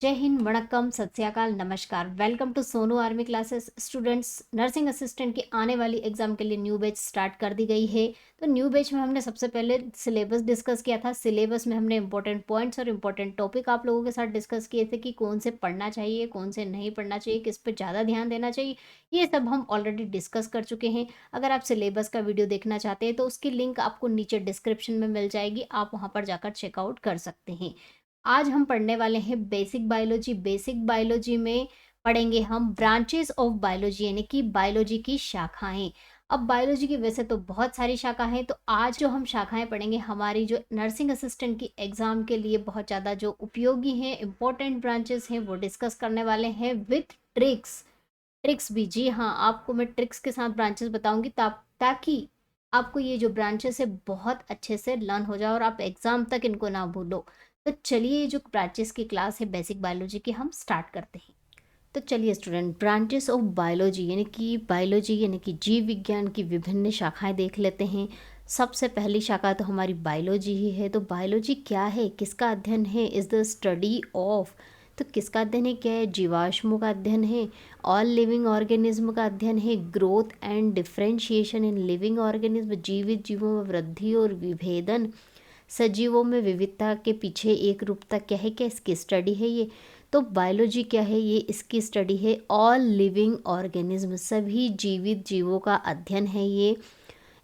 जय हिंद, वणक्कम, सत श्री अकाल, नमस्कार। Welcome to Sonu army classes. Students, nursing assistant की आने वाली एग्जाम के लिए न्यू बैच स्टार्ट कर दी गई है। तो न्यू बैच में हमने सबसे पहले सिलेबस डिस्कस किया था। सिलेबस में हमने इंपॉर्टेंट पॉइंट्स और इंपॉर्टेंट टॉपिक आप लोगों के साथ डिस्कस किए थे कि कौन से पढ़ना चाहिए, कौन से नहीं पढ़ना चाहिए, किस पर ज़्यादा ध्यान देना चाहिए। ये सब हम ऑलरेडी डिस्कस कर चुके हैं। अगर आप सिलेबस का वीडियो देखना चाहते हैं तो उसकी लिंक आपको नीचे डिस्क्रिप्शन में मिल जाएगी, आप वहाँ पर जाकर चेकआउट कर सकते हैं। आज हम पढ़ने वाले हैं बेसिक बायोलॉजी। बेसिक बायोलॉजी में पढ़ेंगे हम ब्रांचेस ऑफ बायोलॉजी, यानी कि बायोलॉजी की शाखाएं। अब बायोलॉजी की वैसे तो बहुत सारी शाखा हैं, तो आज जो हम शाखाएं पढ़ेंगे हमारी जो नर्सिंग असिस्टेंट की एग्जाम के लिए बहुत ज़्यादा जो उपयोगी हैं, इंपॉर्टेंट ब्रांचेस हैं, वो डिस्कस करने वाले हैं विथ ट्रिक्स। ट्रिक्स भी, जी हाँ, आपको मैं ट्रिक्स के साथ ब्रांचेस बताऊंगी ताकि आपको ये जो ब्रांचेस है बहुत अच्छे से लर्न हो जाए और आप एग्जाम तक इनको ना भूलो। तो चलिए, ये जो ब्रांचेस की क्लास है बेसिक बायोलॉजी की, हम स्टार्ट करते हैं। तो चलिए स्टूडेंट, ब्रांचेस ऑफ बायोलॉजी यानी कि जीव विज्ञान की विभिन्न शाखाएं देख लेते हैं। सबसे पहली शाखा तो हमारी बायोलॉजी ही है। तो बायोलॉजी क्या है, किसका अध्ययन है? Is the study of. तो किसका अध्ययन है, क्या है? जीवाश्मों का अध्ययन है। ऑल लिविंग ऑर्गेनिज्म का अध्ययन है। Growth and differentiation in living organism, जीवित जीवों में वृद्धि और विभेदन, सजीवों में विविधता के पीछे एक रूपता क्या है, क्या इसकी स्टडी है ये। तो बायोलॉजी क्या है, ये इसकी स्टडी है। ऑल लिविंग ऑर्गेनिज्म, सभी जीवित जीवों का अध्ययन है ये।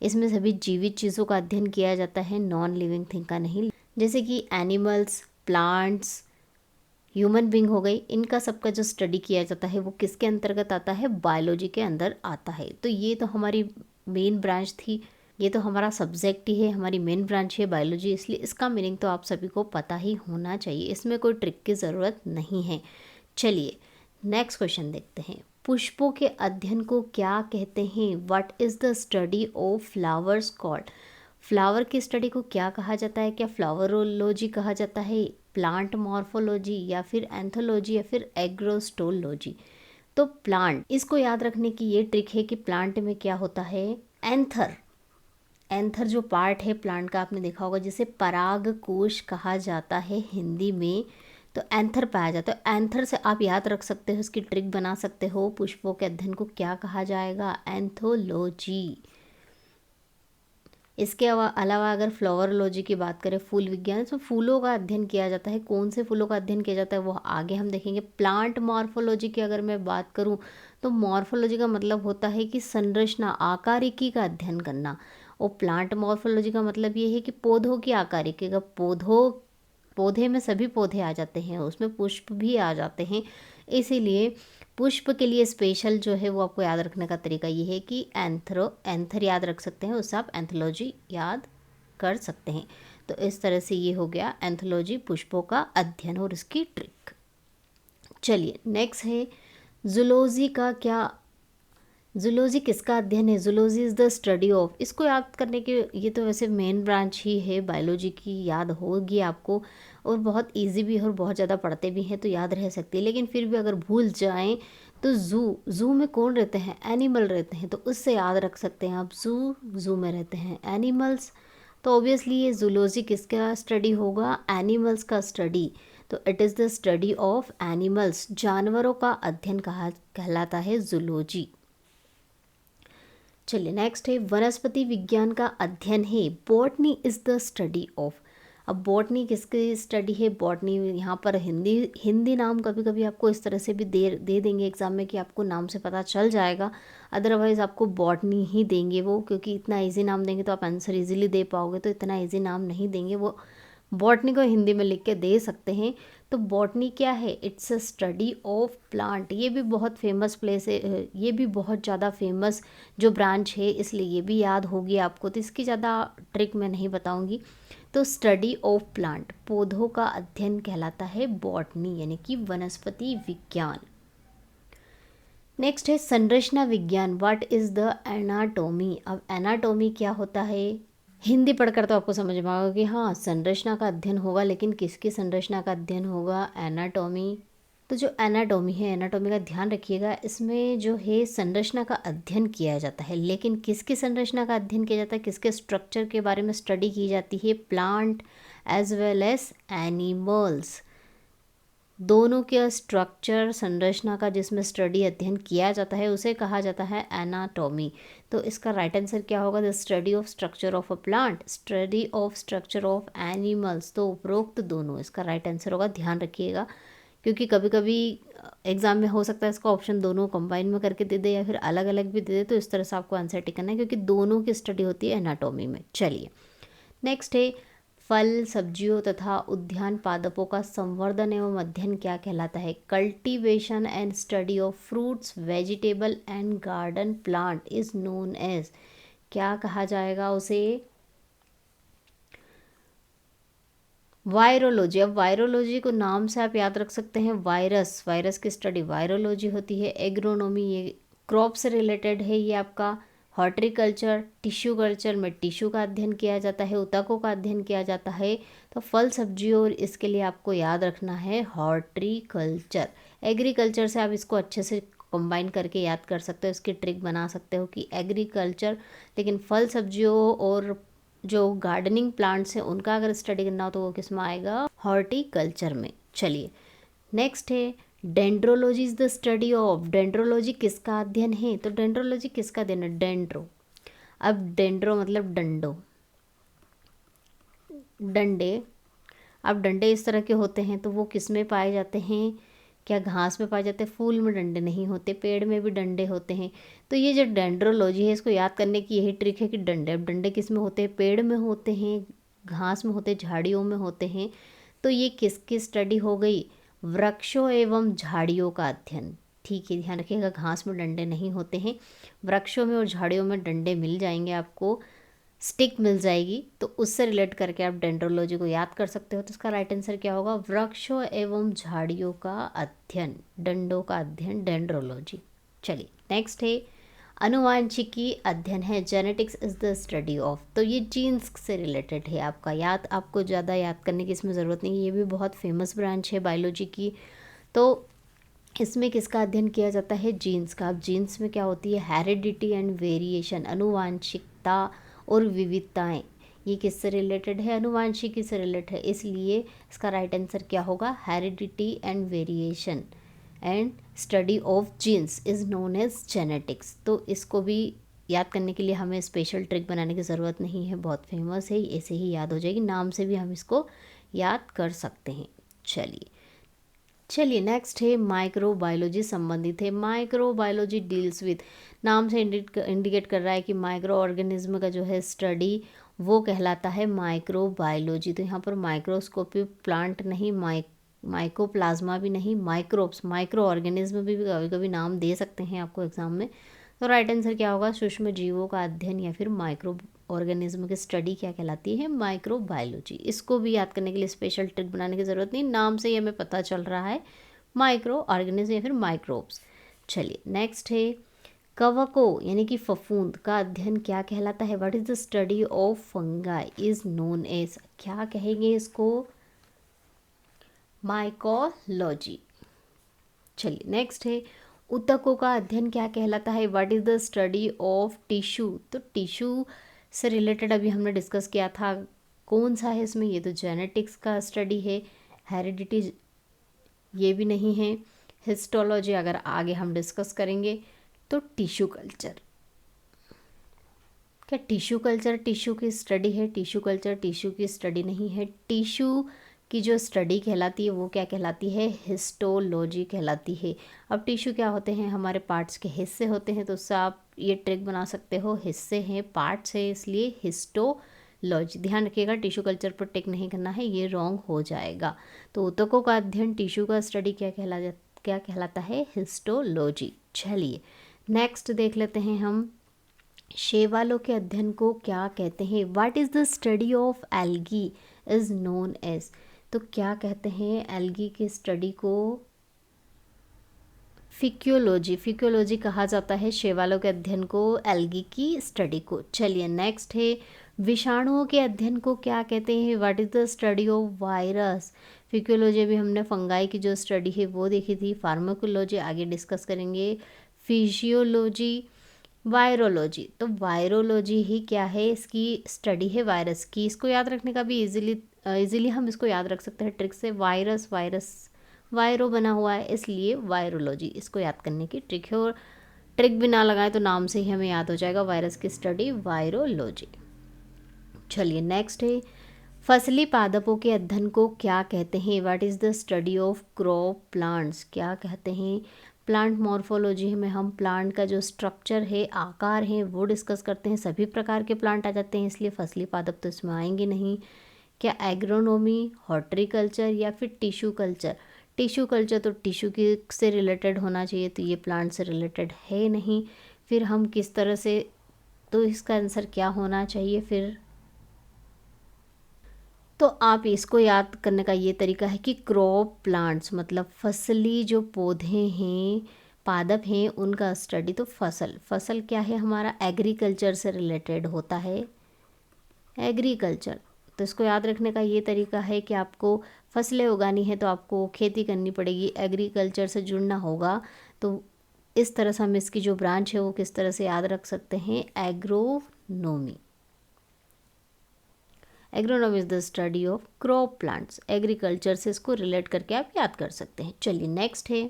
इसमें सभी जीवित चीज़ों का अध्ययन किया जाता है, नॉन लिविंग थिंग का नहीं। जैसे कि एनिमल्स, प्लांट्स, ह्यूमन बींग हो गई, इनका सबका जो स्टडी किया जाता है वो किसके अंतर्गत आता है? बायोलॉजी के अंदर आता है। तो ये तो हमारी मेन ब्रांच थी, ये तो हमारा सब्जेक्ट ही है, हमारी मेन ब्रांच है बायोलॉजी, इसलिए इसका मीनिंग तो आप सभी को पता ही होना चाहिए, इसमें कोई ट्रिक की ज़रूरत नहीं है। चलिए नेक्स्ट क्वेश्चन देखते हैं। पुष्पों के अध्ययन को क्या कहते हैं? What is the study of flowers called? Flower की स्टडी को क्या कहा जाता है? क्या फ्लावरोलॉजी कहा जाता है, प्लांट मॉर्फोलॉजी, या फिर एंथोलॉजी, या फिर एग्रोस्टोलॉजी? तो प्लांट, इसको याद रखने की ये ट्रिक है कि प्लांट में क्या होता है, एंथर। एंथर जो पार्ट है प्लांट का, आपने देखा होगा, जिसे पराग कोश कहा जाता है हिंदी में, तो एंथर पाया जाता है। एंथर से आप याद रख सकते हो, इसकी ट्रिक बना सकते हो। पुष्पों के अध्ययन को क्या कहा जाएगा? एंथोलॉजी। इसके अलावा अगर फ्लावरोलॉजी की बात करें, फूल विज्ञान, तो फूलों का अध्ययन किया जाता है। कौन से फूलों का अध्ययन किया जाता है वो आगे हम देखेंगे। प्लांट मॉर्फोलॉजी की अगर मैं बात करूं, तो मॉर्फोलॉजी का मतलब होता है कि संरचना, आकारिकी का अध्ययन करना। और प्लांट मॉर्फोलॉजी का मतलब ये है कि पौधों की आकारिकी का, पौधे में सभी पौधे आ जाते हैं, उसमें पुष्प भी आ जाते हैं। इसीलिए पुष्प के लिए स्पेशल जो है वो आपको याद रखने का तरीका ये है कि एंथर याद रख सकते हैं, उससे आप एंथोलॉजी याद कर सकते हैं। तो इस तरह से ये हो गया एंथोलॉजी, पुष्पों का अध्ययन और इसकी ट्रिक। चलिए नेक्स्ट है जूलॉजी का क्या? जूलॉजी किसका अध्ययन है? Zoology is the study of. इसको याद करने के, ये तो वैसे मेन ब्रांच ही है बायोलॉजी की, याद होगी आपको, और बहुत इजी भी है और बहुत ज़्यादा पढ़ते भी हैं तो याद रह सकती है। लेकिन फिर भी अगर भूल जाएं तो जू में कौन रहते हैं? एनिमल रहते हैं, तो उससे याद रख सकते हैं आप। जू में रहते हैं एनिमल्स, तो ऑब्वियसली ये जूलॉजी किसका स्टडी होगा? एनिमल्स का स्टडी। तो it is the study of animals, जानवरों का अध्ययन कहलाता है जूलॉजी। चलिए नेक्स्ट है वनस्पति विज्ञान का अध्ययन है। Botany is the study of. अब बॉटनी किसकी स्टडी है? बॉटनी यहाँ पर हिंदी नाम कभी कभी आपको इस तरह से भी दे देंगे एग्जाम में कि आपको नाम से पता चल जाएगा, अदरवाइज़ आपको बॉटनी ही देंगे वो, क्योंकि इतना इजी नाम देंगे तो आप आंसर इजीली दे पाओगे, तो इतना इजी नाम नहीं देंगे वो। बॉटनी को हिंदी में लिख के दे सकते हैं। तो बॉटनी क्या है? It's a study of plant. ये भी बहुत फेमस प्लेस है, ये भी बहुत ज़्यादा फेमस जो ब्रांच है, इसलिए ये भी याद होगी आपको, तो इसकी ज़्यादा ट्रिक मैं नहीं बताऊंगी। तो स्टडी ऑफ प्लांट, पौधों का अध्ययन कहलाता है बॉटनी, यानी कि वनस्पति विज्ञान। नेक्स्ट है संरचना विज्ञान। What is the anatomy? अब एनाटोमी क्या होता है? हिंदी पढ़कर तो आपको समझ में आएगा कि हाँ, संरचना का अध्ययन होगा, लेकिन किसकी संरचना का अध्ययन होगा? एनाटॉमी। तो जो एनाटॉमी है, एनाटॉमी का ध्यान रखिएगा, इसमें जो है संरचना का अध्ययन किया जाता है, लेकिन किसकी संरचना का अध्ययन किया जाता है, किसके स्ट्रक्चर के बारे में स्टडी की जाती है? Plant as well as animals, दोनों के स्ट्रक्चर संरचना का जिसमें स्टडी अध्ययन किया जाता है उसे कहा जाता है एनाटॉमी। तो इसका राइट आंसर क्या होगा? The study of structure of a plant, study of structure of animals. तो उपरोक्त दोनों इसका राइट आंसर होगा, ध्यान रखिएगा, क्योंकि कभी कभी एग्जाम में हो सकता है इसका ऑप्शन दोनों कंबाइन में करके दे दे या फिर अलग अलग भी दे दे। तो इस तरह से आपको आंसर टिक करना है, क्योंकि दोनों की स्टडी होती है एनाटॉमी में। चलिए नेक्स्ट है, फल सब्जियों तथा उद्यान पादपों का संवर्धन एवं अध्ययन क्या कहलाता है? Cultivation and study of fruits vegetable and garden plant is known as, क्या कहा जाएगा उसे? वायरोलॉजी। अब वायरोलॉजी को नाम से आप याद रख सकते हैं, वायरस, वायरस की स्टडी वायरोलॉजी होती है। एग्रोनॉमी, ये क्रॉप से रिलेटेड है। ये आपका हॉर्टिकल्चर, टिश्यू कल्चर में टिश्यू का अध्ययन किया जाता है, ऊतकों का अध्ययन किया जाता है। तो फल सब्जियों, और इसके लिए आपको याद रखना है हॉर्टिकल्चर। एग्रीकल्चर से आप इसको अच्छे से कंबाइन करके याद कर सकते हो, इसकी ट्रिक बना सकते हो कि एग्रीकल्चर, लेकिन फल सब्जियों और जो गार्डनिंग प्लांट्स हैं उनका अगर स्टडी करना हो तो वो किस में आएगा? हॉर्टिकल्चर में। चलिए नेक्स्ट है, dendrology is the study of, dendrology किसका अध्ययन है? तो डेंड्रोलॉजी किसका अध्ययन है? डेंड्रो। अब डेंड्रो मतलब डंडो, डंडे। अब डंडे इस तरह के होते हैं, तो वो किस में पाए जाते हैं? क्या घास में पाए जाते हैं? फूल में डंडे नहीं होते, पेड़ में भी डंडे होते हैं। तो ये जो डेंड्रोलॉजी है, इसको याद करने की यही ट्रिक है कि डंडे, अब डंडे किस में होते हैं? पेड़ में होते हैं, घास में होते हैं, झाड़ियों में होते हैं। तो ये किसकी स्टडी हो गई? वृक्षों एवं झाड़ियों का अध्ययन। ठीक है, ध्यान रखिएगा, घास में डंडे नहीं होते हैं, वृक्षों में और झाड़ियों में डंडे मिल जाएंगे आपको, स्टिक मिल जाएगी। तो उससे रिलेट करके आप डेंड्रोलॉजी को याद कर सकते हो। तो इसका राइट आंसर क्या होगा? वृक्षों एवं झाड़ियों का अध्ययन, डंडों का अध्ययन, डेंड्रोलॉजी। चलिए नेक्स्ट है, अनुवांशिकी अध्ययन है, genetics is the study of. तो ये जीन्स से रिलेटेड है आपका, याद आपको ज़्यादा याद करने की इसमें ज़रूरत नहीं है, ये भी बहुत फेमस ब्रांच है बायोलॉजी की। तो इसमें किसका अध्ययन किया जाता है? जीन्स का। अब जीन्स में क्या होती है? हेरिडिटी एंड वेरिएशन, अनुवांशिकता और विविधताएं। ये किससे रिलेटेड है? अनुवांशिकी से रिलेटेड है, इसलिए इसका राइट आंसर क्या होगा? Heredity and variation and study of genes is known as genetics. तो इसको भी याद करने के लिए हमें स्पेशल ट्रिक बनाने की ज़रूरत नहीं है, बहुत फेमस है, ऐसे ही याद हो जाएगी, नाम से भी हम इसको याद कर सकते हैं। चलिए नेक्स्ट है, माइक्रोबायोलॉजी संबंधित है। माइक्रोबायोलॉजी डील्स विथ, नाम से इंडिकेट कर रहा है कि माइक्रो ऑर्गेनिज्म का जो है स्टडी वो कहलाता है माइक्रोबायोलॉजी। तो यहाँ पर माइक्रोस्कोपी प्लांट नहीं, माइकोप्लाज्मा भी नहीं, माइक्रोब्स, माइक्रो ऑर्गेनिज्म भी कभी कभी नाम दे सकते हैं आपको एग्जाम में। तो राइट आंसर क्या होगा? सूक्ष्म जीवों का अध्ययन या फिर माइक्रो ऑर्गेनिज्म की स्टडी क्या कहलाती है? माइक्रोबायोलॉजी। इसको भी याद करने के लिए स्पेशल ट्रिक बनाने की ज़रूरत नहीं, नाम से ही हमें पता चल रहा है माइक्रो ऑर्गेनिज्म या फिर माइक्रोब्स। चलिए नेक्स्ट है, कवकों यानी कि फफूंद का अध्ययन क्या कहलाता है? What is the study of fungi is known as, क्या कहेंगे इसको? माइकोलॉजी। चलिए नेक्स्ट है, ऊतकों का अध्ययन क्या कहलाता है? What is the study of tissue. तो टिश्यू से रिलेटेड अभी हमने डिस्कस किया था, कौन सा है इसमें? ये तो जेनेटिक्स का स्टडी है। हेरिडिटी ये भी नहीं है। हिस्टोलॉजी अगर आगे हम डिस्कस करेंगे। तो टिश्यू कल्चर, क्या टिश्यू कल्चर टिश्यू की स्टडी है? टिश्यू कल्चर टिश्यू की स्टडी नहीं है। टिश्यू की जो स्टडी कहलाती है वो क्या कहलाती है? हिस्टोलॉजी कहलाती है। अब टिश्यू क्या होते हैं? हमारे पार्ट्स के हिस्से होते हैं, तो उससे आप ये ट्रिक बना सकते हो, हिस्से हैं, पार्ट्स है, इसलिए हिस्टोलॉजी। ध्यान रखिएगा, टिश्यू कल्चर पर टिक नहीं करना है, ये रॉन्ग हो जाएगा। तो ऊतकों का अध्ययन टिश्यू का स्टडी क्या कहलाता है? हिस्टोलॉजी। चलिए नेक्स्ट देख लेते हैं हम, शैवालों के अध्ययन को क्या कहते हैं? What is the study of algae is known as. तो क्या कहते हैं एल्गी की स्टडी को? फिक्योलॉजी। फिक्योलॉजी कहा जाता है शैवालों के अध्ययन को, एल्गी की स्टडी को। चलिए नेक्स्ट है, विषाणुओं के अध्ययन को क्या कहते हैं? What is the study of virus. Phycology भी हमने फंगाई की जो स्टडी है वो देखी थी। फार्माकोलॉजी आगे डिस्कस करेंगे। Physiology, virology. तो वायरोलॉजी ही क्या है? इसकी स्टडी है वायरस की। इसको याद रखने का भी इजीली हम इसको याद रख सकते हैं ट्रिक से। वायरस, वायरस वायरो बना हुआ है इसलिए वायरोलॉजी, इसको याद करने की ट्रिक है, और ट्रिक भी ना लगाए तो नाम से ही हमें याद हो जाएगा, वायरस की स्टडी वायरोलॉजी। चलिए नेक्स्ट है, फसली पादपों के अध्ययन को क्या कहते हैं? What is the study of crop plants, क्या कहते हैं? प्लांट मॉर्फोलॉजी में हम प्लांट का जो स्ट्रक्चर है, आकार है, वो डिस्कस करते हैं। सभी प्रकार के प्लांट आ जाते हैं, इसलिए फसली पादप तो इसमें आएंगे नहीं। क्या एग्रोनॉमी, हॉर्टिकल्चर या फिर टिश्यू कल्चर? टिश्यू कल्चर तो टिश्यू की से रिलेटेड होना चाहिए, तो ये प्लांट से रिलेटेड है नहीं। फिर हम किस तरह से, तो इसका आंसर क्या होना चाहिए फिर? तो आप इसको याद करने का ये तरीका है कि क्रॉप प्लांट्स मतलब फसली जो पौधे हैं, पादप हैं, उनका स्टडी। तो फसल क्या है हमारा? एग्रीकल्चर से रिलेटेड होता है, एग्रीकल्चर। तो इसको याद रखने का ये तरीका है कि आपको फसलें उगानी है तो आपको खेती करनी पड़ेगी, एग्रीकल्चर से जुड़ना होगा। तो इस तरह से हम इसकी जो ब्रांच है वो किस तरह से याद रख सकते हैं? Agronomy. Agronomy is the study of crop plants, agriculture से इसको रिलेट करके आप याद कर सकते हैं। चलिए नेक्स्ट है,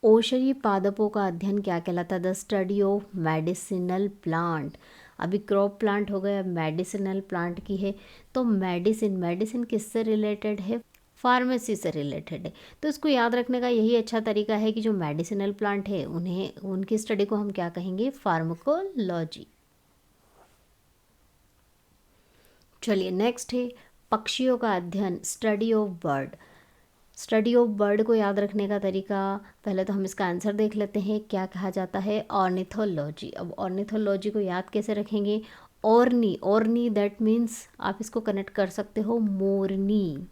औषधीय पादपों का अध्ययन क्या कहलाता है? The study of medicinal plant. अभी क्रॉप प्लांट हो गया, मेडिसिनल प्लांट की है। तो मेडिसिन किससे रिलेटेड है? फार्मेसी से रिलेटेड है। तो इसको याद रखने का यही अच्छा तरीका है कि जो मेडिसिनल प्लांट है उन्हें, उनकी स्टडी को हम क्या कहेंगे? फार्माकोलॉजी। चलिए नेक्स्ट है, पक्षियों का अध्ययन, study of bird. Study of bird को याद रखने का तरीका, पहले तो हम इसका आंसर देख लेते हैं, क्या कहा जाता है? ऑर्निथोलॉजी। अब ऑर्निथोलॉजी को याद कैसे रखेंगे? ओरनी दैट मीन्स आप इसको कनेक्ट कर सकते हो मोरनी,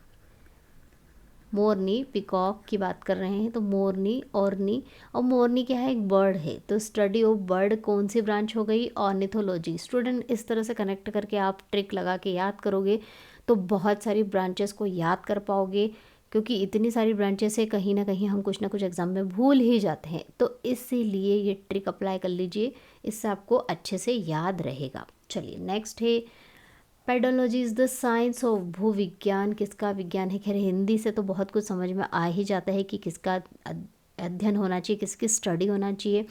मोरनी पिकॉक की बात कर रहे हैं, तो मोरनी, ओरनी। और मोरनी क्या है? एक बर्ड है। तो स्टडी ऑफ बर्ड कौन सी ब्रांच हो गई? ऑर्निथोलॉजी। स्टूडेंट इस तरह से कनेक्ट करके आप ट्रिक लगा के याद करोगे तो बहुत सारी ब्रांचेस को याद कर पाओगे, क्योंकि इतनी सारी ब्रांचेस है, कहीं ना कहीं हम कुछ ना कुछ एग्जाम में भूल ही जाते हैं। तो इसीलिए ये ट्रिक अप्लाई कर लीजिए, इससे आपको अच्छे से याद रहेगा। चलिए नेक्स्ट है, pedology is the science of, भूविज्ञान किसका विज्ञान है? खैर हिंदी से तो बहुत कुछ समझ में आ ही जाता है कि किसका अध्ययन होना चाहिए, किसकी स्टडी होना चाहिए,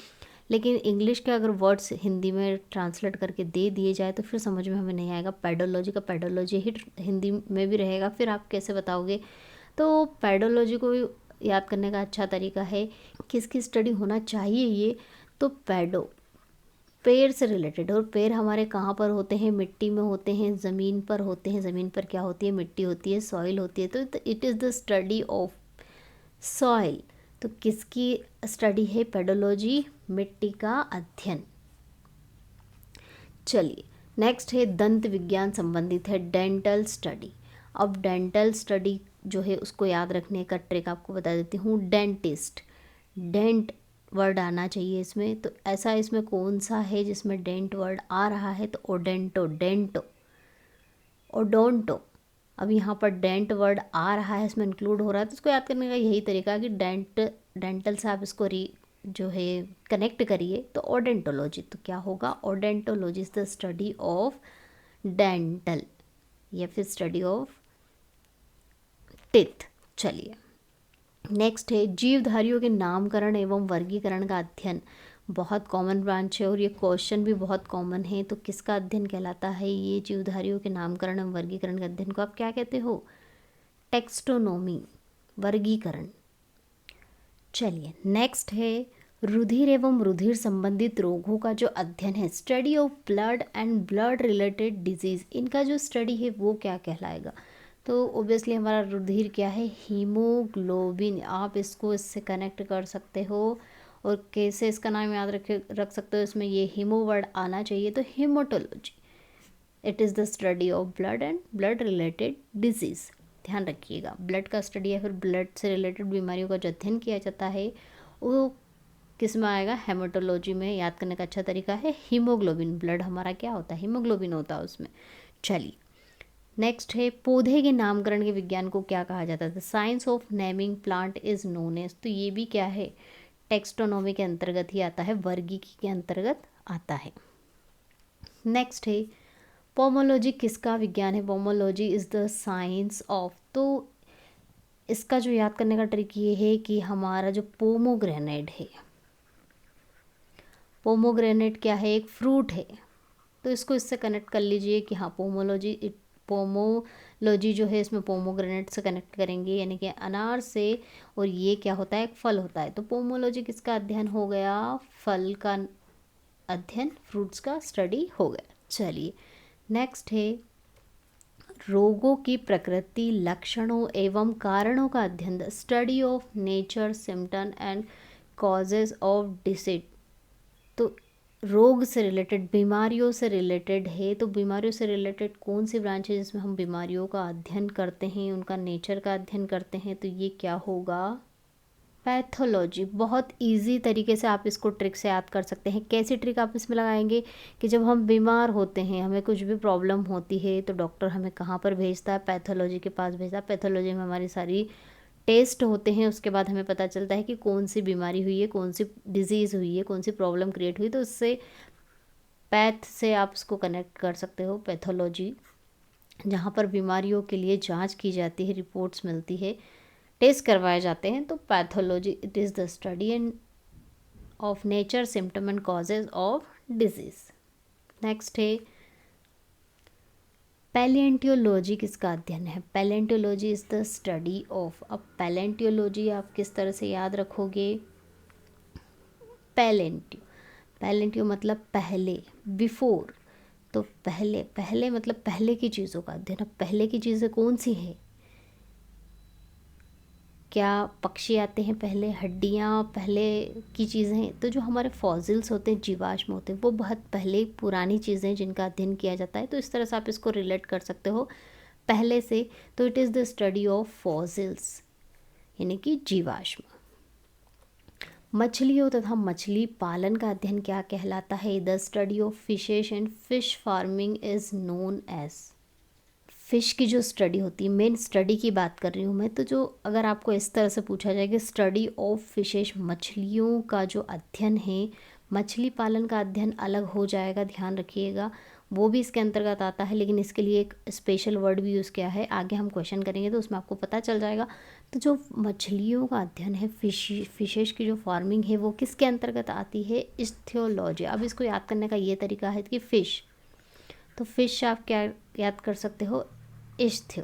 लेकिन इंग्लिश के अगर वर्ड्स हिंदी में ट्रांसलेट करके दे दिए जाए तो फिर समझ में हमें नहीं आएगा। पेडोलॉजी का पेडोलॉजी ही हिंदी में भी रहेगा, फिर आप कैसे बताओगे? तो पेडोलॉजी को याद करने का अच्छा तरीका है, किसकी स्टडी होना चाहिए ये? तो पेड़ से रिलेटेड। और पेड़ हमारे कहाँ पर होते हैं? मिट्टी में होते हैं, ज़मीन पर होते हैं। ज़मीन पर क्या होती है? मिट्टी होती है, सॉइल होती है। तो it is the study of soil. तो किसकी स्टडी है? पेडोलॉजी, मिट्टी का अध्ययन। चलिए नेक्स्ट है, दंत विज्ञान संबंधित है, डेंटल स्टडी। अब डेंटल स्टडी जो है उसको याद रखने का ट्रिक आपको बता देती हूँ। डेंटिस्ट, डेंट वर्ड आना चाहिए इसमें। तो ऐसा इसमें कौन सा है जिसमें डेंट वर्ड आ रहा है? तो ओडेंटो, डेंटो, ओडोंटो। अब यहाँ पर डेंट वर्ड आ रहा है, इसमें इंक्लूड हो रहा है, तो इसको याद करने का यही तरीका है कि डेंटल से आप इसको जो है कनेक्ट करिए, तो ओडेंटोलॉजी। तो क्या होगा? Odontology is the study of dental या फिर स्टडी ऑफ टिथ। चलिए नेक्स्ट है, जीवधारियों के नामकरण एवं वर्गीकरण का अध्ययन। बहुत कॉमन ब्रांच है और ये क्वेश्चन भी बहुत कॉमन है। तो किसका अध्ययन कहलाता है ये? जीवधारियों के नामकरण एवं वर्गीकरण के अध्ययन को आप क्या कहते हो? टेक्स्टोनोमी, वर्गीकरण। चलिए नेक्स्ट है, रुधिर एवं रुधिर संबंधित रोगों का जो अध्ययन है, study of blood and blood related disease. इनका जो स्टडी है वो क्या कहलाएगा? तो ओबियसली हमारा रुधिर क्या है? हीमोग्लोबिन। आप इसको इससे कनेक्ट कर सकते हो और कैसे इसका नाम याद रख सकते हो? इसमें ये हीमो वर्ड आना चाहिए, तो haematology. It is the study of blood and blood related disease. ध्यान रखिएगा, ब्लड का स्टडी या फिर ब्लड से रिलेटेड बीमारियों का जो अध्ययन किया जाता है वो किस में आएगा? हेमाटोलॉजी में। याद करने का अच्छा तरीका है हीमोग्लोबिन। ब्लड हमारा क्या होता है? हीमोग्लोबिन होता है उसमें। चलिए नेक्स्ट है, पौधे के नामकरण के विज्ञान को क्या कहा जाता है? The science of naming plant is known as. तो ये भी क्या है? टेक्स्टोनॉमी के अंतर्गत ही आता है, वर्गीकी के अंतर्गत आता है। नेक्स्ट है, पोमोलॉजी किसका विज्ञान है? Pomology is the science of. तो इसका जो याद करने का ट्रिक ये है कि हमारा जो पोमोग्रेनेट है, पोमोग्रेनेट क्या है, एक फ्रूट है, तो इसको इससे कनेक्ट कर लीजिए कि हाँ पोमोलॉजी जो है इसमें पोमोग्रेनेट से कनेक्ट करेंगे, यानी कि अनार से, और ये क्या होता है, एक फल होता है। तो पोमोलॉजी किसका अध्ययन हो गया, फल का अध्ययन, फ्रूट्स का स्टडी हो गया। चलिए नेक्स्ट है रोगों की प्रकृति, लक्षणों एवं कारणों का अध्ययन, the study of nature, symptom and causes of disease. तो रोग से रिलेटेड, बीमारियों से रिलेटेड है, तो बीमारियों से रिलेटेड कौन सी ब्रांच है जिसमें हम बीमारियों का अध्ययन करते हैं, उनका नेचर का अध्ययन करते हैं, तो ये क्या होगा, पैथोलॉजी। बहुत इजी तरीके से आप इसको ट्रिक से याद कर सकते हैं। कैसी ट्रिक आप इसमें लगाएंगे कि जब हम बीमार होते हैं, हमें कुछ भी प्रॉब्लम होती है, तो डॉक्टर हमें कहाँ पर भेजता है, पैथोलॉजी के पास भेजता है। पैथोलॉजी में हमारी सारी टेस्ट होते हैं, उसके बाद हमें पता चलता है कि कौन सी बीमारी हुई है, कौन सी डिजीज़ हुई है, कौन सी प्रॉब्लम क्रिएट हुई, तो उससे पैथ से आप उसको कनेक्ट कर सकते हो, पैथोलॉजी, जहाँ पर बीमारियों के लिए जांच की जाती है, रिपोर्ट्स मिलती है, टेस्ट करवाए जाते हैं, तो pathology it is the study end of nature, symptom and causes of disease. Next है पैलेंटियोलॉजी, किसका अध्ययन है, palaeontology is the study of. अब पैलेंटियोलॉजी आप किस तरह से याद रखोगे, पैलेंटियो मतलब पहले, बिफोर, तो पहले पहले मतलब पहले की चीज़ों का अध्ययन। अब पहले की चीज़ें कौन सी हैं, क्या पक्षी आते हैं पहले, हड्डियाँ पहले की चीज़ें हैं, तो जो हमारे फॉसिल्स होते हैं, जीवाश्म होते हैं, वो बहुत पहले पुरानी चीज़ें हैं जिनका अध्ययन किया जाता है। तो इस तरह से आप इसको रिलेट कर सकते हो पहले से, तो it is the study of fossils, यानी कि जीवाश्म। मछलियों तथा मछली पालन का अध्ययन क्या कहलाता है, the study of fishes and fish farming is known as. Fish की जो स्टडी होती है, मेन स्टडी की बात कर रही हूँ मैं, तो जो अगर आपको इस तरह से पूछा जाए कि स्टडी ऑफ फिशेस, मछलियों का जो अध्ययन है, मछली पालन का अध्ययन अलग हो जाएगा, ध्यान रखिएगा, वो भी इसके अंतर्गत आता है, लेकिन इसके लिए एक स्पेशल वर्ड भी यूज़ किया है, आगे हम क्वेश्चन करेंगे तो उसमें आपको पता चल जाएगा। तो जो मछलियों का अध्ययन है, फिशेस की जो फार्मिंग है, वो किसके अंतर्गत आती है, इस्थियोलॉजी। अब इसको याद करने का ये तरीका है कि फ़िश, तो फिश आप क्या याद कर सकते हो, इश्थ्यो,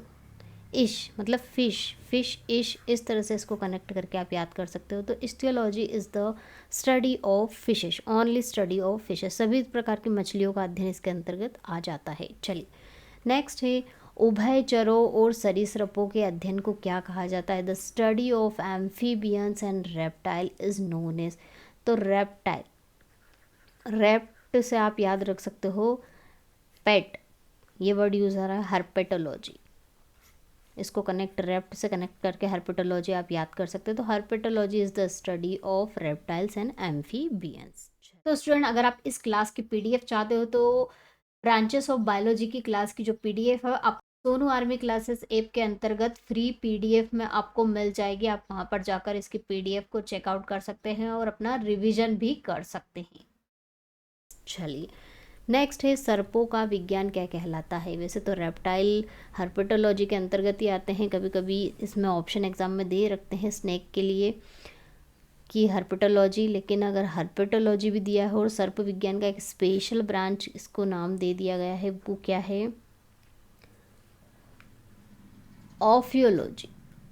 इश मतलब फिश, फिश इश, इस तरह से इसको कनेक्ट करके आप याद कर सकते हो। तो ichthyology is the study of fishes, only study of fishes, सभी प्रकार की मछलियों का अध्ययन इसके अंतर्गत आ जाता है। चलिए नेक्स्ट है उभयचरों और सरीसृपों के अध्ययन को क्या कहा जाता है, the study of amphibians and reptile is known as. तो रेप्टाइल, रेप्ट से आप याद रख सकते हो पेट, ये वर्ड यूज़ हो रहा है, हर्पेटोलॉजी, इसको कनेक्ट रेप्ट से कनेक्ट करके हर्पेटोलॉजी आप याद कर सकते हो। तो herpetology is the study of reptiles and amphibians. तो स्टूडेंट, अगर आप इस क्लास की पीडीएफ चाहते हो तो ब्रांचेस ऑफ बायोलॉजी की क्लास की जो पीडीएफ है आप सोनू आर्मी क्लासेस ऐप के अंतर्गत फ्री पीडीएफ में आपको मिल जाएगी। आप वहाँ पर जाकर इसकी पीडीएफ को चेकआउट कर सकते हैं और अपना रिवीजन भी कर सकते हैं। चलिए नेक्स्ट है सर्पों का विज्ञान क्या कहलाता है। वैसे तो रेप्टाइल हर्पेटोलॉजी के अंतर्गत ही आते हैं, कभी कभी इसमें ऑप्शन एग्जाम में दे रखते हैं स्नेक के लिए कि हर्पेटोलॉजी, लेकिन अगर हर्पेटोलॉजी भी दिया है और सर्प विज्ञान का एक स्पेशल ब्रांच इसको नाम दे दिया गया है, वो क्या है, ऑफियोलॉजी।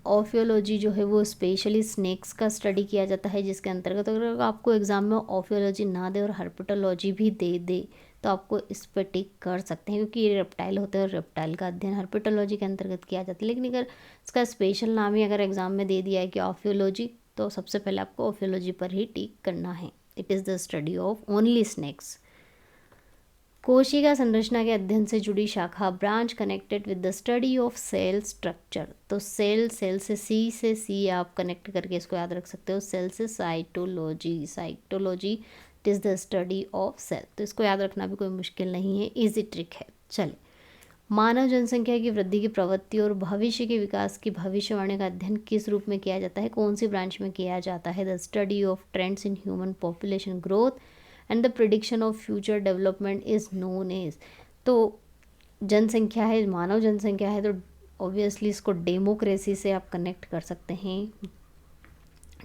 ऑफियोलॉजी जो है वो स्पेशली स्नेक्स का स्टडी किया जाता है, जिसके अंतर्गत अगर आपको एग्जाम में ऑफियोलॉजी ना दे और हर्पेटोलॉजी भी दे तो आपको इस पर टिक कर सकते हैं, क्योंकि ये रेप्टाइल होते हैं और रेप्टाइल का अध्ययन हर्पेटोलॉजी के अंतर्गत किया जाता है। लेकिन अगर इसका स्पेशल नाम ही अगर एग्जाम में दे दिया है कि ऑफियोलॉजी, तो सबसे पहले आपको ऑफियोलॉजी पर ही टिक करना है। It is the study of only snakes. कोशिका संरचना के अध्ययन से जुड़ी शाखा, branch connected with the study of cell structure. तो सेल, सेल से सी आप कनेक्ट करके इसको याद रख सकते हो, सेल से cytology, cytology it is the study of cell. तो इसको याद रखना भी कोई मुश्किल नहीं है, इजी ट्रिक है। चलिए मानव जनसंख्या की वृद्धि की प्रवृत्ति और भविष्य के विकास की भविष्यवाणी का अध्ययन किस रूप में किया जाता है, कौन सी ब्रांच में किया जाता है, the study of trends in human population growth and the prediction of future development is known as. तो जनसंख्या है, मानव जनसंख्या है, तो ऑब्वियसली इसको डेमोक्रेसी से आप कनेक्ट कर सकते हैं,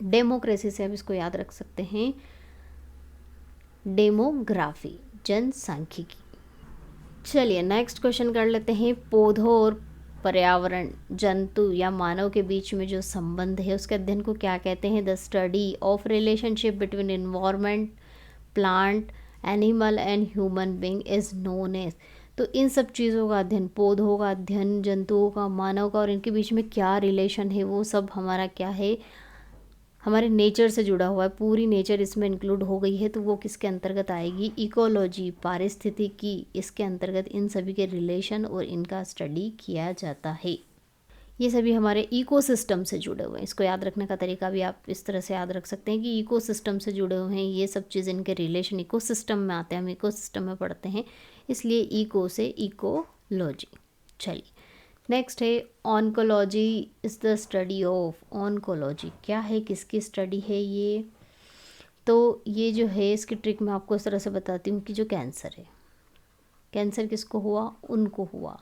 डेमोक्रेसी से आप इसको याद रख सकते हैं, डेमोग्राफी, जनसांख्यिकी। चलिए नेक्स्ट क्वेश्चन कर लेते हैं। पौधों और पर्यावरण, जंतु या मानव के बीच में जो संबंध है उसके अध्ययन को क्या कहते हैं? The study of relationship between environment, plant, animal and human being is known as. तो इन सब चीज़ों का अध्ययन, पौधों का अध्ययन, जंतुओं का, मानव का, और इनके बीच में क्या रिलेशन है, वो सब हमारा क्या है? हमारे नेचर से जुड़ा हुआ है, पूरी नेचर इसमें इंक्लूड हो गई है, तो वो किसके अंतर्गत आएगी? इकोलॉजी, पारिस्थितिकी, इसके अंतर्गत इन सभी के रिलेशन और इनका स्टडी किया जाता है। ये सभी हमारे इकोसिस्टम से जुड़े हुए हैं। इसको याद रखने का तरीका भी आप इस तरह से याद रख सकते हैं कि इकोसिस्टम से जुड़े हुए हैं, ये सब चीज़ इनके रिलेशन इकोसिस्टम में आते हैं, हम इकोसिस्टम में पढ़ते हैं, इसलिए इको से इकोलॉजी। चलिए नेक्स्ट है oncology is the study of. Oncology क्या है, किसकी स्टडी है ये? तो ये जो है इसकी ट्रिक मैं आपको इस तरह से बताती हूँ कि जो कैंसर है, कैंसर किसको हुआ? उनको हुआ,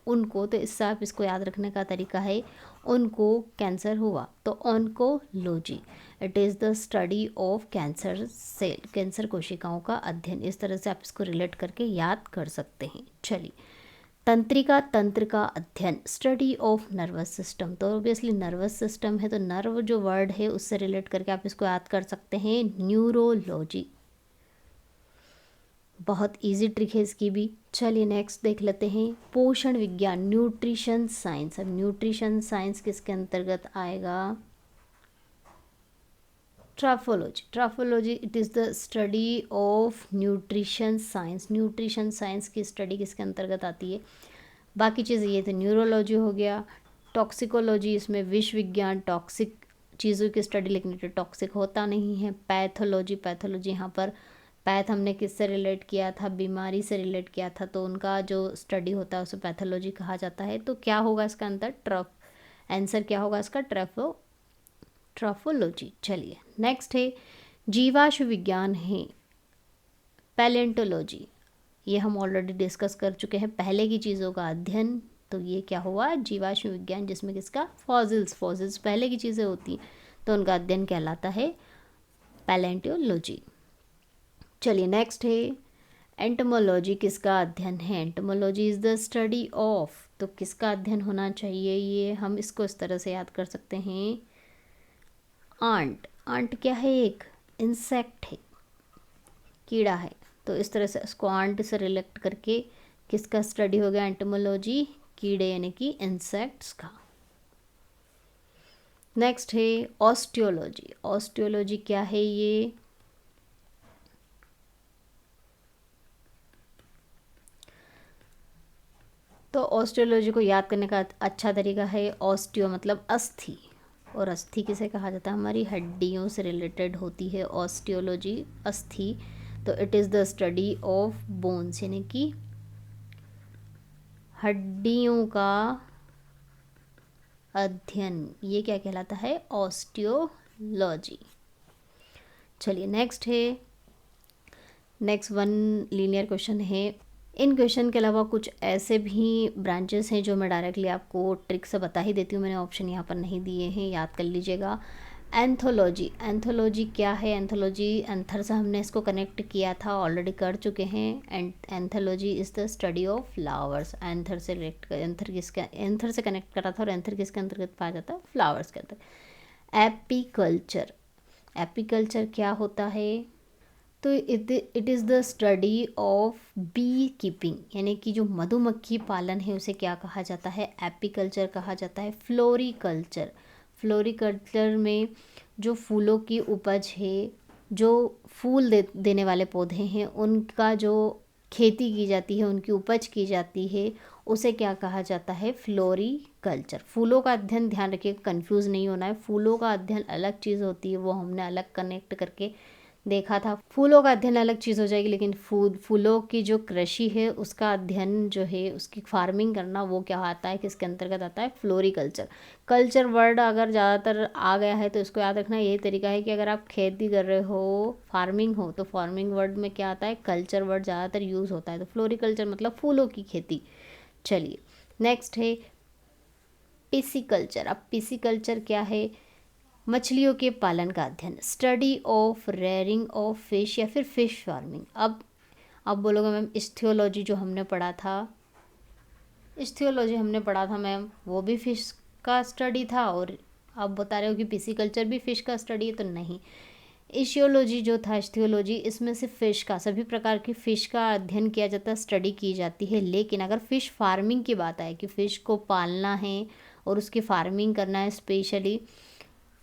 उनको, तो इससे आप इसको याद रखने का तरीका है, उनको कैंसर हुआ, तो oncology, it is the study of cancer cell, cancer कोशिकाओं का अध्ययन। इस तरह से आप इसको रिलेट करके याद कर सकते हैं। चलिए तंत्रिका, तंत्र का अध्ययन, स्टडी ऑफ नर्वस सिस्टम। तो ऑब्वियसली नर्वस सिस्टम है, तो नर्व जो वर्ड है उससे रिलेट करके आप इसको याद कर सकते हैं, न्यूरोलॉजी। बहुत इजी ट्रिक है इसकी भी। चलिए नेक्स्ट देख लेते हैं पोषण विज्ञान, न्यूट्रिशन साइंस। अब न्यूट्रिशन साइंस किसके अंतर्गत आएगा? Trophology. Trophology it is the study of nutrition science. Nutrition science की स्टडी किसके अंतर्गत आती है? बाकी चीज़ें ये तो न्यूरोलॉजी हो गया। टॉक्सिकोलॉजी, इसमें विष विज्ञान, टॉक्सिक चीज़ों की स्टडी, लेकिन ये टॉक्सिक होता नहीं है। पैथोलॉजी, पैथोलॉजी यहाँ पर पैथ हमने किससे रिलेट किया था? बीमारी से रिलेट किया था, तो उनका जो स्टडी होता है उसे पैथोलॉजी कहा जाता है। तो क्या होगा इसका आंसर? आंसर क्या होगा इसका? ट्रफोलॉजी। चलिए नेक्स्ट है जीवाश्म विज्ञान है, पैलेंटोलॉजी। ये हम ऑलरेडी डिस्कस कर चुके हैं, पहले की चीज़ों का अध्ययन। तो ये क्या हुआ? जीवाश्म विज्ञान, जिसमें किसका? फॉसिल्स, फॉसिल्स पहले की चीज़ें होती हैं, तो उनका अध्ययन कहलाता है पैलेंटोलॉजी। चलिए नेक्स्ट है एंटोमोलॉजी। किसका अध्ययन है? Entomology is the study of. तो किसका अध्ययन होना चाहिए? ये हम इसको इस तरह से याद कर सकते हैं, आंट। आंट क्या है? एक इंसेक्ट है, कीड़ा है, तो इस तरह से इसको आंट से रिलेट करके किसका स्टडी हो गया? एंटोमोलॉजी, कीड़े यानी कि इंसेक्ट्स का। नेक्स्ट है ऑस्टियोलॉजी। ऑस्टियोलॉजी क्या है ये? तो ऑस्टियोलॉजी को याद करने का अच्छा तरीका है, ऑस्टियो मतलब अस्थि, और अस्थि किसे कहा जाता है? हमारी हड्डियों से रिलेटेड होती है ऑस्टियोलॉजी, अस्थि। तो it is the study of bones, यानी कि हड्डियों का अध्ययन, ये क्या कहलाता है? ऑस्टियोलॉजी। चलिए नेक्स्ट है, नेक्स्ट वन लीनियर क्वेश्चन है। इन क्वेश्चन के अलावा कुछ ऐसे भी ब्रांचेस हैं जो मैं डायरेक्टली आपको ट्रिक से बता ही देती हूँ, मैंने ऑप्शन यहाँ पर नहीं दिए हैं, याद कर लीजिएगा। एंथोलॉजी, एंथोलॉजी क्या है? एंथोलॉजी, एंथर से हमने इसको कनेक्ट किया था, ऑलरेडी कर चुके हैं। Anthology is the study of flowers. Anther से एंथर से कनेक्ट करा था, और एंथर किसके अंतर्गत पाया जाता है? फ्लावर्स के अंतर्गत। एपीकल्चर, एपीकल्चर क्या होता है? तो it is the study of beekeeping, यानी कि जो मधुमक्खी पालन है उसे क्या कहा जाता है? एपीकल्चर कहा जाता है। फ्लोरिकल्चर, फ्लोरिकल्चर में जो फूलों की उपज है, जो फूल देने वाले पौधे हैं, उनका जो खेती की जाती है, उनकी उपज की जाती है, उसे क्या कहा जाता है? फ्लोरिकल्चर। फूलों का अध्ययन, ध्यान रखिए कंफ्यूज नहीं होना है, फूलों का अध्ययन अलग चीज़ होती है, वो हमने अलग कनेक्ट करके देखा था। फूलों का अध्ययन अलग चीज़ हो जाएगी, लेकिन फूलों की जो कृषि है उसका अध्ययन जो है, उसकी फार्मिंग करना, वो क्या आता है? किसके अंतर्गत आता है? फ्लोरिकल्चर। कल्चर वर्ड अगर ज़्यादातर आ गया है तो इसको याद रखना, यही तरीका है कि अगर आप खेती कर रहे हो, फार्मिंग हो, तो फार्मिंग वर्ड में क्या आता है? कल्चर वर्ड ज़्यादातर यूज़ होता है, तो फ्लोरिकल्चर मतलब फूलों की खेती। चलिए नेक्स्ट है पिसिकल्चर। अब पिसिकल्चर क्या है? मछलियों के पालन का अध्ययन, study of rearing of fish या फिर फिश फार्मिंग। अब बोलोगे मैम इस्थियोलॉजी जो हमने पढ़ा था, मैम वो भी फिश का स्टडी था, और आप बता रहे हो कि पिसिकल्चर भी फिश का स्टडी है, तो नहीं। इशियोलॉजी जो था, इस्थियोलॉजी, इसमें से फिश का, सभी प्रकार की फ़िश का अध्ययन किया जाता है, स्टडी की जाती है। लेकिन अगर फ़िश फार्मिंग की बात आए कि फ़िश को पालना है और उसकी फार्मिंग करना है स्पेशली,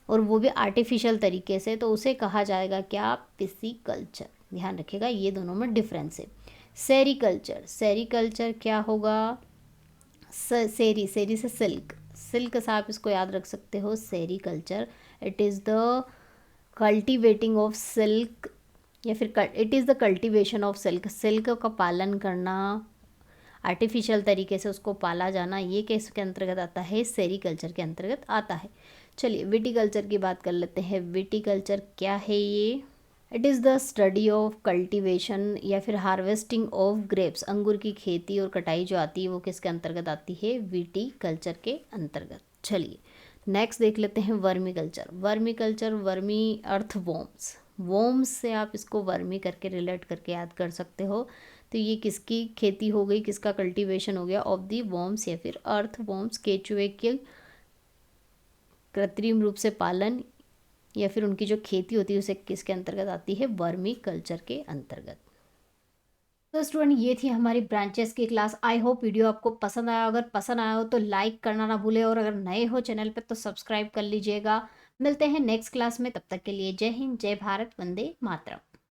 और वो भी आर्टिफिशियल तरीके से, तो उसे कहा जाएगा क्या? पिसिकल्चर। ध्यान रखिएगा, ये दोनों में डिफरेंस है। सेरीकल्चर क्या होगा? सेरी से सिल्क से आप इसको याद रख सकते हो, sericulture. It is the cultivating of silk, या फिर it is the cultivation of silk का पालन करना, आर्टिफिशियल तरीके से उसको पाला जाना, ये किसके अंतर्गत आता है? सेरीकल्चर के अंतर्गत आता है। चलिए विटीकल्चर की बात कर लेते हैं। विटीकल्चर क्या है ये? It is the study of cultivation या फिर हार्वेस्टिंग ऑफ ग्रेप्स, अंगूर की खेती और कटाई जो आती है वो किसके अंतर्गत आती है? विटीकल्चर के अंतर्गत। चलिए नेक्स्ट देख लेते हैं वर्मी अर्थ वॉर्म्स से आप इसको वर्मी करके रिलेट करके याद कर सकते हो। तो ये किसकी खेती हो गई, किसका कल्टीवेशन हो गया? ऑफ दी वॉर्म्स या फिर अर्थ वॉर्म्स, केचुए के कृत्रिम रूप से पालन या फिर उनकी जो खेती होती है उसे किसके अंतर्गत आती है? वर्मी कल्चर के अंतर्गत। तो स्टूडेंट ये थी हमारी ब्रांचेस की क्लास। आई होप वीडियो आपको पसंद आया। अगर पसंद आया हो तो लाइक करना ना भूले, और अगर नए हो चैनल पे तो सब्सक्राइब कर लीजिएगा। मिलते हैं नेक्स्ट क्लास में, तब तक के लिए जय हिंद, जय भारत, वंदे मातरम।